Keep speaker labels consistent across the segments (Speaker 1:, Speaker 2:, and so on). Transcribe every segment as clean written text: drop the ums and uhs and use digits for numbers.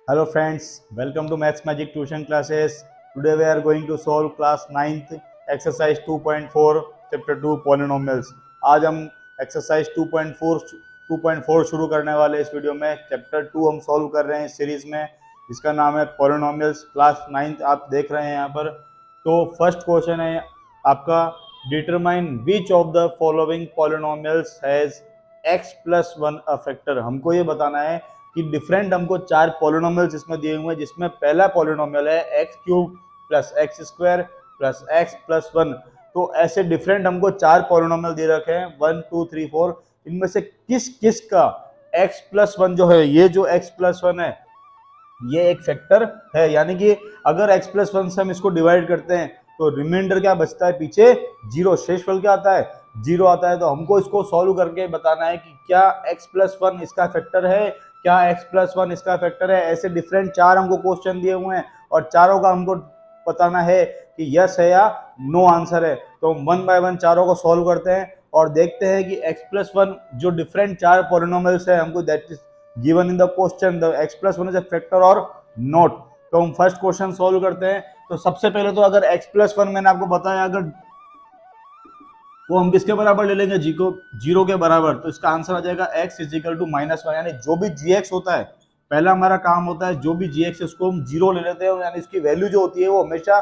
Speaker 1: Hello friends, welcome to Maths Magic Tuition classes. Today we are going to solve class 9th exercise 2.4 chapter 2 polynomials. आज हम exercise 2.4 शुरू करने वाले इस video में। चैप्टर 2 हम सॉल्व कर रहे हैं इस सीरीज में, जिसका नाम है polynomials। क्लास 9th आप देख रहे हैं यहाँ पर। तो फर्स्ट क्वेश्चन है आपका, determine which of the following polynomials has x plus 1 a factor. हमको ये बताना है कि डिफरेंट हमको चार पॉलिनोमियल्स इसमें दिए हुए हैं, जिसमें पहला पॉलिनोमियल है x cube plus x square plus x plus 1। तो ऐसे डिफरेंट हमको चार पॉलिनोमियल दे रखे हैं 1 2 3 4। इनमें से किस किस का x प्लस 1 जो है, ये जो x प्लस 1 है ये एक फैक्टर है। यानी कि अगर x प्लस 1 से हम इसको डिवाइड करते हैं तो रिमाइंडर क्या बचता है, पीछे जीरो, शेषफल क्या आता है, जीरो आता है। तो हमको इसको सॉल्व करके बताना है कि क्या x प्लस 1 इसका फैक्टर है, क्या x प्लस 1 इसका फैक्टर है। ऐसे डिफरेंट चार हमको क्वेश्चन दिए हुए हैं और चारों का हमको बताना है कि यस है या नो आंसर है। तो हम वन बाय वन चारों को सॉल्व करते हैं और देखते हैं कि x प्लस 1 जो डिफरेंट चार पॉलिनोमियल्स है हमको that is given in the question, the x plus 1 is a factor और नॉट। तो हम फर्स्ट क्वेश्चन सॉल्व करते हैं। तो सबसे पहले तो अगर x प्लस 1 मैंने आपको बताया, अगर वो हम किसके बराबर ले लेंगे, जी को जीरो के बराबर, तो इसका आंसर आ जाएगा x इज इक्वल टू -1। यानी जो भी gx होता है, पहला हमारा काम होता है जो भी gx है उसको हम जीरो ले लेते हैं, यानी इसकी वैल्यू जो होती है वो हमेशा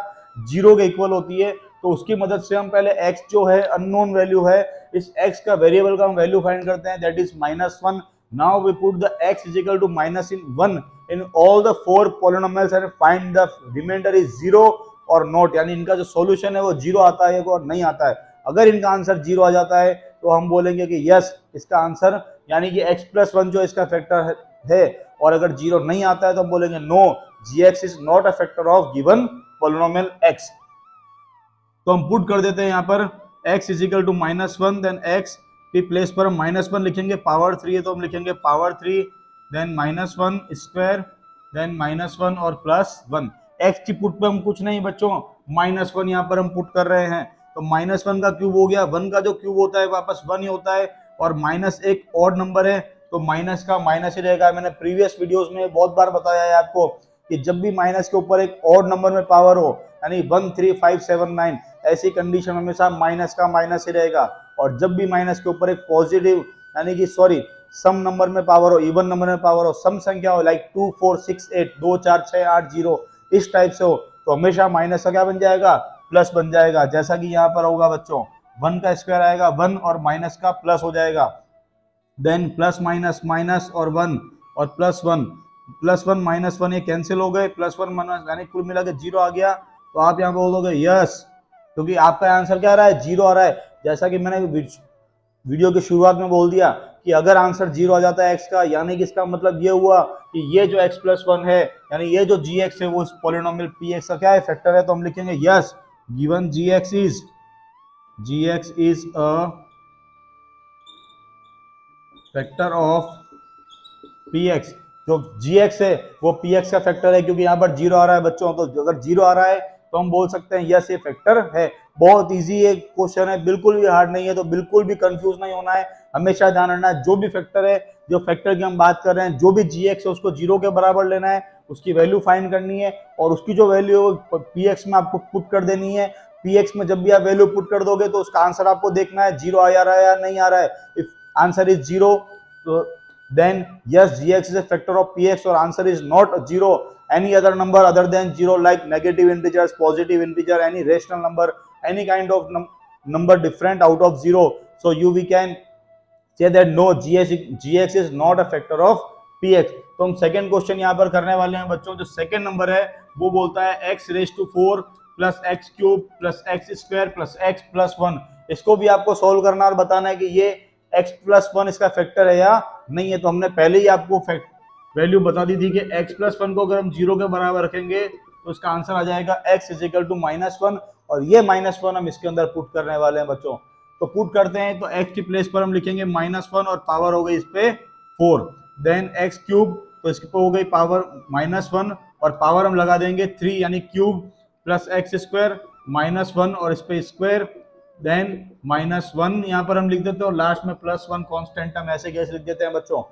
Speaker 1: जीरो के इक्वल होती है। तो उसकी मदद से हम पहले x जो है अननोन वैल्यू है, इस x का वेरिएबल का हम वैल्यू फाइंड करते हैं, that is -1। Now we put the x is equal to -1 in all the four polynomials and find the remainder is zero और नॉट। यानी इनका जो सॉल्यूशन है वो जीरो आता है और नहीं आता है। अगर इनका आंसर जीरो आ जाता है तो हम बोलेंगे कि यस इसका आंसर, यानी कि x प्लस 1 जो इसका फैक्टर है। और अगर जीरो नहीं आता है तो हम बोलेंगे no, gx is not a factor of given polynomial x। तो हम पुट कर देते हैं यहाँ पर x is equal to -1, then x की प्लेस पर हम -1 लिखेंगे, पावर 3 है तो हम लिखेंगे पावर 3, देन -1 स्क्वायर, देन -1 और +1। x की पुट पे हम कुछ नहीं बच्चों, -1 यहाँ पर हम पुट कर रहे हैं। तो -1 का क्यूब हो गया, 1 का जो क्यूब होता है वापस 1 ही होता है, और माइनस एक ऑड नंबर है तो माइनस का माइनस ही रहेगा। मैंने प्रीवियस वीडियोस में बहुत बार बताया है आपको कि जब भी माइनस के ऊपर एक ऑड नंबर में पावर हो, यानी 1 3 5 7 9, ऐसी कंडीशन हमेशा माइनस का माइनस ही रहेगा। और जब भी माइनस के ऊपर एक पॉजिटिव, यानी कि सॉरी सम नंबर में पावर हो, इवन नंबर में पावर हो, सम संख्या हो, लाइक 2 4 6 8 2 4 6 8 0, इस टाइप से हो, तो हमेशा माइनस का क्या बन जाएगा, प्लस बन जाएगा। जैसा कि यहाँ पर होगा बच्चों, 1 का स्क्वायर आएगा 1 और माइनस का प्लस हो जाएगा, देन प्लस माइनस माइनस और 1 और +1 -1 ये कैंसिल हो गए, +1 माइनस, यानी कुल मिला के जीरो आ गया। तो आप यहाँ बोलोगे यस, क्योंकि आपका आंसर क्या आ रहा है, जीरो आ रहा है। जैसा कि मैंने वीडियो की शुरुआत में बोल दिया कि अगर आंसर जीरो आ जाता है एक्स का, यानी कि इसका मतलब ये हुआ कि ये जो x प्लस 1 है, यानी ये जो gx है वो इस पॉलिनोमियल px का क्या है, फैक्टर है। तो हम लिखेंगे yes, given gx is a factor of px। जो gx है वो px का फैक्टर है, क्योंकि यहाँ पर जीरो आ रहा है बच्चों। तो अगर जीरो आ रहा है तो हम बोल सकते हैं यस ये फैक्टर है। बहुत इजी एक क्वेश्चन है, बिल्कुल भी हार्ड नहीं है, तो बिल्कुल भी कंफ्यूज नहीं होना है। हमेशा ध्यान रखना है जो भी फैक्टर है, जो फैक्टर की हम बात कर रहे हैं, जो भी gx है उसको जीरो के बराबर लेना है, उसकी वैल्यू फाइंड करनी है, और उसकी जो वैल्यू है px में आपको पुट कर देनी है। px में जब भी आप वैल्यू पुट कर दोगे तो उसका आंसर आपको देखना है जीरो आ रहा है या नहीं आ रहा है। इफ आंसर इज जीरो, तो then yes, gx is a factor of px, or answer is not zero, any other number other than zero, like negative integers, positive integer, any rational number, any kind of number different out of zero, so we can say that no, gx is not a factor of px। तो हम second question यहाँ पर करने वाले हैं बच्चों। जो second number है वो बोलता है x⁴ plus x cube plus x square plus x plus 1। इसको भी आपको सोल्व करना और बताना है कि ये x प्लस 1 इसका फैक्टर है या नहीं है। तो हमने पहले ही आपको वैल्यू बता दी थी कि x प्लस 1 को अगर हम जीरो के बराबर रखेंगे तो इसका आंसर आ जाएगा x इज इक्वल टू -1, और ये -1 हम इसके अंदर पुट करने वाले हैं बच्चों। तो पुट करते हैं, तो x की प्लेस पर हम लिखेंगे -1 और पावर हो गई इस पे 4, देन x क्यूब, तो इसके पे हो गई पावर -1 और पावर हम लगा देंगे 3, यानी क्यूब प्लस एक्स स्क्वायर -1 और इस पे स्क्वायर, देन -1 यहाँ पर हम लिख देते हैं और लास्ट में +1 कांस्टेंट हम ऐसे कैसे लिख देते हैं बच्चों,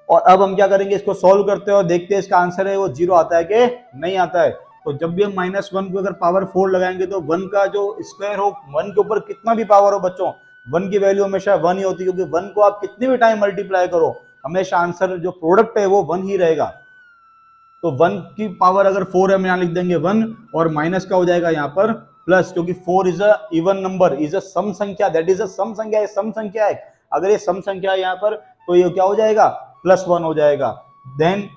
Speaker 1: और अब हम क्या करेंगे, इसको सॉल्व करते हैं और देखते हैं इसका आंसर है वो 0 आता है कि नहीं आता है। तो जब भी हम -1 को अगर पावर 4 लगाएंगे तो 1 का जो स्क्वायर हो, 1 के ऊपर कितना भी पावर हो बच्चों, 1 की वैल्यू हमेशा 1 ही होती है, क्योंकि 1 को आप कितनी भी टाइम मल्टीप्लाई करो हमेशा आंसर जो प्रोडक्ट है वो 1 ही रहेगा। तो 1 की पावर अगर 4 है, हम यहाँ लिख देंगे 1 और माइनस का हो जाएगा यहाँ पर प्लस, क्योंकि 4 is a even number, is a सम संख्या, दैट इज अ सम संख्या, ये सम संख्या है। अगर ये सम संख्या है यहाँ पर तो ये क्या हो जाएगा, +1 हो जाएगा। देन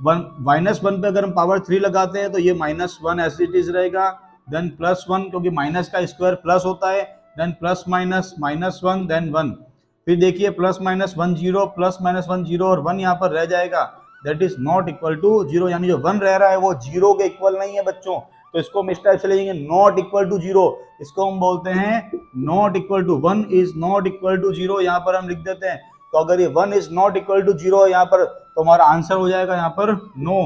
Speaker 1: -1 पे अगर हम पावर 3 लगाते हैं तो ये -1 एज इट इज रहेगा। देन +1, क्योंकि माइनस का स्क्वायर प्लस होता है। Then plus minus -1 then 1। फिर देखिए +- 1 0, +- 1 0 और 1 यहाँ पर रह जाएगा, that is not equal to 0, यानी जो 1 रह रहा है वो 0 के इक्वल नहीं है बच्चों। तो इसको हम इस टाइप से लेंगे, नॉट इक्वल टू 0, इसको हम बोलते हैं not equal to 1 is not equal to 0, यहाँ पर हम लिख देते हैं। तो अगर ये 1 इज नॉट इक्वल टू 0 यहाँ पर, तो हमारा आंसर हो जाएगा यहाँ पर नो,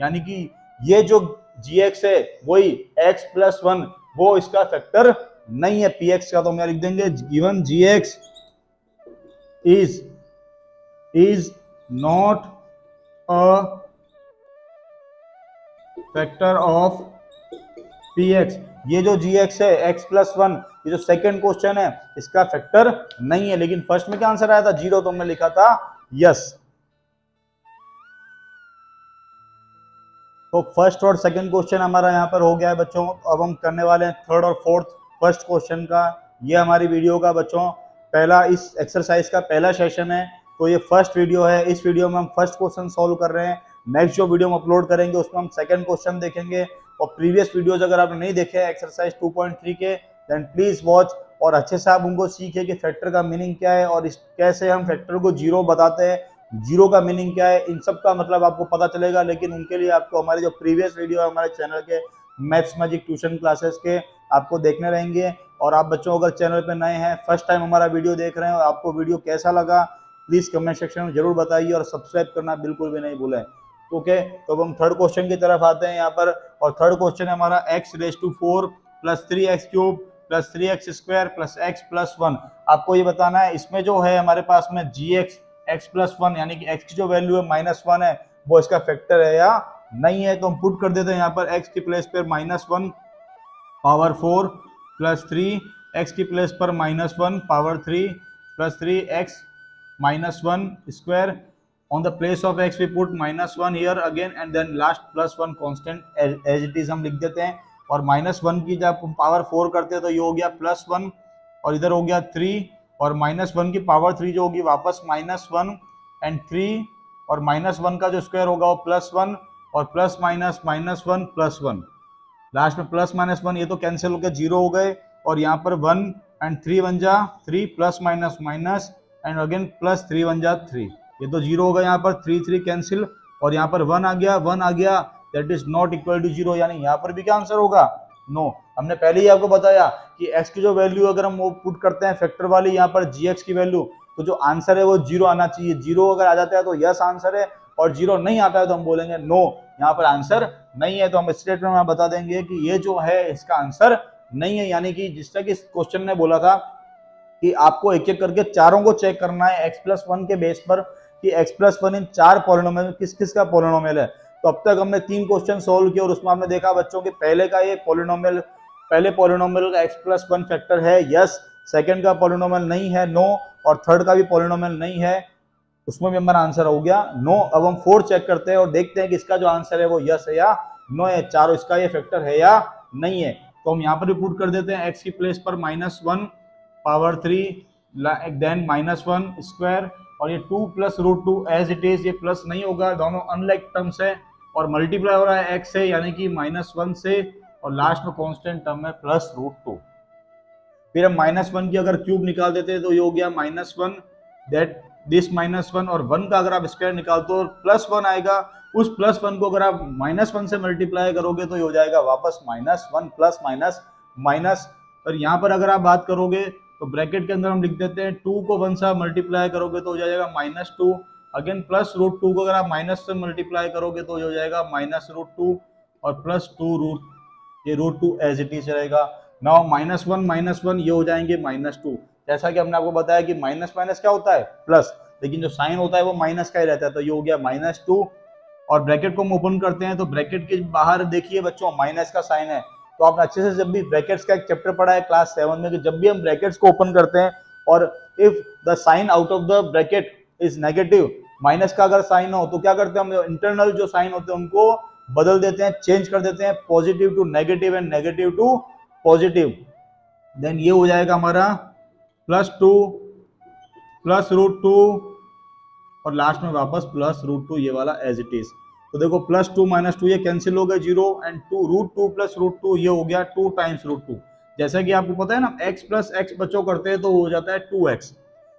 Speaker 1: यानी कि ये जो gx है वही x + 1 वो इसका फैक्टर नहीं है px का। तो हम यहाँ लिख देंगे given gx is not a factor of px। ये जो gx है x + 1, ये जो सेकंड क्वेश्चन है इसका फैक्टर नहीं है। लेकिन फर्स्ट में क्या आंसर आया था 0, तो हमने लिखा था यस। तो फर्स्ट और सेकंड क्वेश्चन हमारा यहाँ पर हो गया है बच्चों। अब हम करने वाले हैं थर्ड और फोर्थ फर्स्ट क्वेश्चन का। ये हमारी वीडियो का बच्चों पहला, इस एक्सरसाइज का पहला सेशन है। तो ये फर्स्ट वीडियो है, इस वीडियो में हम फर्स्ट क्वेश्चन सॉल्व कर रहे हैं। नेक्स्ट जो वीडियो हम अपलोड करेंगे उसमें हम सेकंड क्वेश्चन देखेंगे। और प्रीवियस वीडियोज अगर आपने नहीं देखे हैं एक्सरसाइज 2.3 के, देन प्लीज वॉच और अच्छे से आप उनको सीखे कि फैक्टर का मीनिंग क्या है और कैसे हम फैक्टर को 0 बताते हैं, 0 का मीनिंग क्या है, इन सब का मतलब आपको पता चलेगा। लेकिन उनके लिए आपको हमारे जो प्रीवियस वीडियो है हमारे चैनल के मैथ्स मैजिक ट्यूशन क्लासेस के आपको देखने रहेंगे। और आप बच्चों अगर चैनल पे नए हैं, फर्स्ट टाइम हमारा वीडियो देख रहे हैं और आपको वीडियो कैसा लगा प्लीज़ कमेंट सेक्शन में जरूर बताइए और सब्सक्राइब करना बिल्कुल भी नहीं भूलें। ओके, तो अब हम थर्ड क्वेश्चन की तरफ आते हैं यहाँ पर। और थर्ड क्वेश्चन है हमारा x⁴ + 3x³ + 3x² + x + 1। आपको ये बताना है इसमें जो है हमारे पास में gx x + 1 यानी कि x की जो वैल्यू है -1 है वो इसका फैक्टर है या नहीं है। तो हम पुट कर देते हैं यहाँ पर x की प्लेस पर -1 पावर 4 + 3, x की प्लेस पर -1 power 3 + 3x -1 square. On the place of x we put -1 here again and then last +1 constant as it is हम लिख देते हैं। और -1 की जब हम पावर 4 करते हैं तो ये हो गया +1 और इधर हो गया 3 और -1 की पावर 3 जो होगी वापस -1 एंड 3 और -1 का जो स्क्वायर होगा वो +1 और प्लस माइनस -1 +1, लास्ट में +-1 ये तो कैंसिल हो गया 0 हो गए। और यहाँ पर 1 एंड 3 बन जा 3 +- एंड अगेन +3 बन जा 3, ये तो 0 हो गया। यहाँ पर 3 कैंसिल और यहाँ पर 1 आ गया that is not equal to 0, यानी यहाँ पर भी क्या आंसर होगा नो। हमने पहले ही आपको बताया कि x की जो वैल्यू अगर हम वो पुट करते हैं फैक्टर वाली यहाँ पर gx की वैल्यू, तो जो आंसर है वो 0 आना चाहिए। 0 अगर आ जाता है तो यस आंसर है और 0 नहीं आता है तो हम बोलेंगे नो, यहाँ पर आंसर नहीं है। तो हम स्टेटमेंट में बता देंगे कि ये जो है इसका आंसर नहीं है। यानी कि जिस तरह कि क्वेश्चन ने बोला था कि आपको एक एक करके चारों को चेक करना है x + 1 के बेस पर कि x + 1 इन 4 पॉलिनोमियल किस किस का पॉलिनोमियल है। तो अब तक हमने 3 क्वेश्चन सोल्व किए और उसमें हमने देखा बच्चों कि पहले का ये पॉलिनोमियल, पहले पॉलिनोमियल का x + 1 फैक्टर है यस, सेकंड का पॉलिनोमियल नहीं है नो, और थर्ड का भी पॉलिनोमियल नहीं है, उसमें भी हमारा आंसर हो गया नो। अब हम 4 चेक करते हैं और देखते हैं कि इसका जो आंसर है वो यस है या नो है, चारों इसका ये फैक्टर है या नहीं है। तो हम यहाँ पर भी पुट कर देते हैं x की प्लेस पर -1 पावर 3 देन -1 स्क्वायर और ये 2 + √2 एज इट इज, ये प्लस नहीं होगा, दोनों अनलाइक टर्म्स है और मल्टीप्लाई हो रहा है x से यानी कि -1 से और लास्ट में कांस्टेंट टर्म है +√2। फिर हम -1 की अगर क्यूब निकाल देते हैं तो ये हो गया -1 दैट दिस -1 और 1 का अगर आप स्क्वायर निकालते हो +1 आएगा, उस +1 को अगर आप -1 से मल्टीप्लाई करोगे तो ये हो जाएगा वापस -1 प्लस माइनस माइनस। और यहाँ पर अगर आप बात करोगे तो ब्रैकेट के अंदर हम लिख देते हैं 2 को 1 से मल्टीप्लाई करोगे तो हो जाएगा -2, अगेन +√2 को अगर आप माइनस से मल्टीप्लाई करोगे तो ये हो जाएगा -√2 और +2 ये √2 एज इट इज रहेगा। नाउ -1 ये हो जाएंगे -2, जैसा कि हमने आपको बताया कि माइनस माइनस क्या होता है प्लस, लेकिन जो साइन होता है वो माइनस का ही रहता है। तो ये हो गया -2 और ब्रैकेट को हम ओपन करते हैं तो ब्रैकेट के बाहर देखिए बच्चों माइनस का साइन है। तो आपने अच्छे से जब भी ब्रैकेट्स का एक चैप्टर पढ़ा है क्लास 7 में कि जब भी हम ब्रैकेट्स को ओपन करते हैं और if the sign out of the bracket is negative, minus का अगर साइन हो तो क्या करते हैं हम, इंटरनल जो साइन होते हैं उनको बदल देते हैं, चेंज कर देते हैं, positive to negative and negative to positive. Then ये हो जाएगा हमारा +2 +√2 और लास्ट में वापस +√2 ये वाला एज इट इज। तो देखो +2 -2 ये कैंसिल हो गया 0 एंड √2 +√2 ये हो गया 2 टाइम्स √2। जैसा कि आपको पता है ना x + x बच्चों करते हैं तो हो जाता है 2x।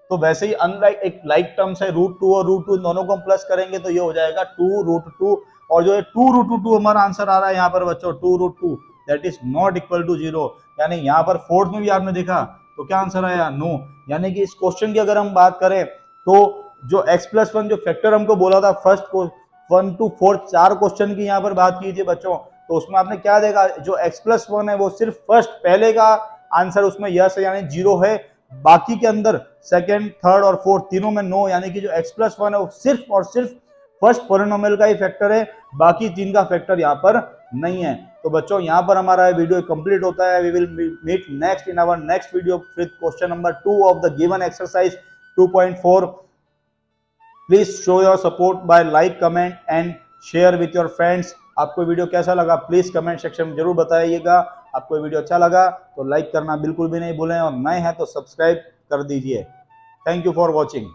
Speaker 1: तो वैसे ही अनलाइक एक लाइक टर्म्स है √2 और √2 दोनों को हम प्लस करेंगे तो ये हो जाएगा 2√2 और जो है 2√2 हमारा आंसर आ रहा है यहाँ पर बच्चों 2√2 that is not equal to 0। यानी यहाँ पर फोर्थ में भी आपने देखा तो क्या आंसर आया नो। यानी कि इस क्वेश्चन की अगर हम बात करें तो जो x+1 जो फैक्टर हमको बोला था फर्स्ट को 1 to 4 4 क्वेश्चन की यहाँ पर बात की थी बच्चों, तो उसमें आपने क्या देखा जो x+1 है वो सिर्फ फर्स्ट पहले का आंसर उसमें यस है यानी 0 है, बाकी के अंदर सेकंड थर्ड और फोर्थ तीनों में नो। यानी कि जो x+1 है वो सिर्फ और सिर्फ फर्स्ट पॉलिनोमियल का ही फैक्टर है, बाकी तीन का फैक्टर यहाँ पर नहीं है। तो बच्चों यहाँ पर हमारा वीडियो कंप्लीट होता है। We will meet next in our next video with question number 2 of the given exercise 2.4। Please show your support by like comment and share with your friends. आपको वीडियो कैसा लगा प्लीज कमेंट सेक्शन में जरूर बताइएगा। आपको video अच्छा लगा तो लाइक करना बिल्कुल भी नहीं भूलें और नए हैं तो सब्सक्राइब कर दीजिए। Thank you for watching.